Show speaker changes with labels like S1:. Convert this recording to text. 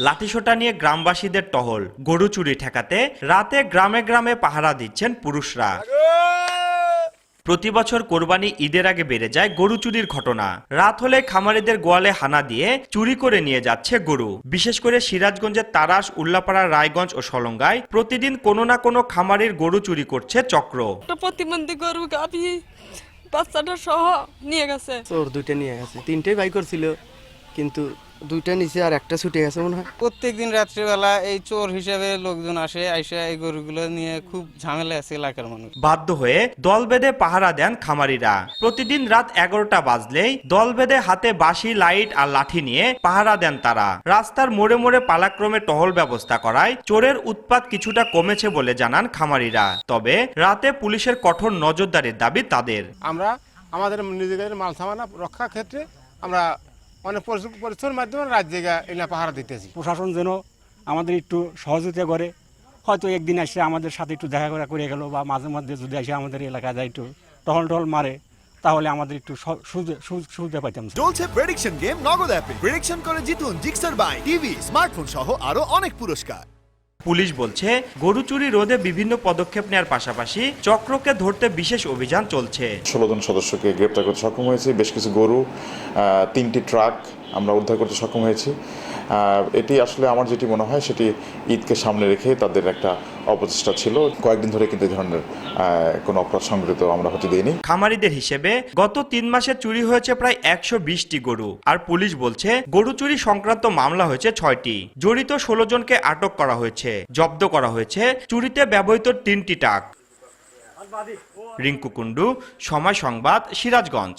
S1: লাঠিসোঁটা নিয়ে গ্রামবাসীদের টহল, গরু চুরি ঠেকাতে রাতে গ্রামে গ্রামে পাহারা দিচ্ছেন পুরুষরা। প্রতি বছর কোরবানি ঈদের আগে বেড়ে যায় গরু চুরির ঘটনা। রাত হলে খামারিদের গোয়ালে হানা দিয়ে চুরি করে নিয়ে যাচ্ছে গরু। বিশেষ করে সিরাজগঞ্জের তারাস, উল্লাপাড়া, রায়গঞ্জ ও সলঙ্গায় প্রতিদিন কোনো না কোনো খামারির গরু চুরি করছে চক্র।
S2: প্রতিবন্ধী গরু গাভী বাচ্চাটা সহ নিয়ে গেছে।
S3: চোর দুইটা নিয়ে গেছে, তিনটেই বাই করছিল, কিন্তু দুইটা নিচে আর একটা ছুটে গেছে মনে হয়।
S4: প্রত্যেকদিন রাত্রিবেলা এই চোর হিসেবে লোকজন আসে, আইসা এই গরুগুলো নিয়ে খুব ঝামেলা আছে এলাকার মানুষ।
S1: বাধ্য হয়ে দল বেঁধে পাহারা দেন খামারিরা। প্রতিদিন রাত 11টা বাজলেই দল বেঁধে হাতে বাঁশি, লাইট আর লাঠি নিয়ে পাহারা দেন তারা। রাস্তার মোড়ে মোড়ে পালাক্রমে টহল ব্যবস্থা করায় চোরের উৎপাত কিছুটা কমেছে বলে জানান খামারিরা। তবে রাতে পুলিশের কঠোর নজরদারির দাবি তাদের।
S5: আমরা আমাদের নিজেদের মাল সামানা রক্ষা ক্ষেত্রে আমরা অনেক পরিশ্রমের মাধ্যমে রাত জায়গা এলা পাহারা দিতেছি।
S6: প্রশাসন যেন আমাদের একটু সহযোগিতা করে, হয়তো একদিন এসে আমাদের সাথে একটু দেখা করে গেল, বা মাঝে মধ্যে যদি এসে আমাদের এলাকায় যায় একটু টহল মারে, তাহলে আমাদের একটু সুবিধা পাইতাম।
S7: চলছে প্রেডিকশন গেম নগদ অ্যাপে। প্রেডিকশন করে জিতুন জিক্সার বাই টিভি, স্মার্টফোন সহ আরো অনেক পুরস্কার।
S1: পুলিশ বলছে গরু চুরি রোধে বিভিন্ন পদক্ষেপ নেওয়ার পাশাপাশি চক্রকে ধরতে বিশেষ অভিযান চলছে।
S8: 16 জন সদস্যকে গ্রেপ্তার করতে সক্ষম হয়েছে। বেশ কিছু গরু, 3টি ট্রাক আমরা উদ্ধার করতে সক্ষম হয়েছি। এটি আসলে আমার যেটি মনে হয় সেটি ঈদকে সামনে রেখে তাদের একটা অপচেষ্টা ছিল। কয়েকদিন ধরে কিন্তু এই ধরনের কোনো অপরাধ সংঘটিত আমরা হতে দিইনি।
S1: খামারিদের হিসেবে গত 3 মাসে চুরি হয়েছে প্রায় 120টি গরু। আর পুলিশ বলছে গরু চুরি সংক্রান্ত মামলা হয়েছে 6টি। জড়িত 16 জনকে আটক করা হয়েছে। জব্দ করা হয়েছে চুরিতে ব্যবহৃত 3টি ট্রাক। রিঙ্কু কুন্ডু, সময় সংবাদ, সিরাজগঞ্জ।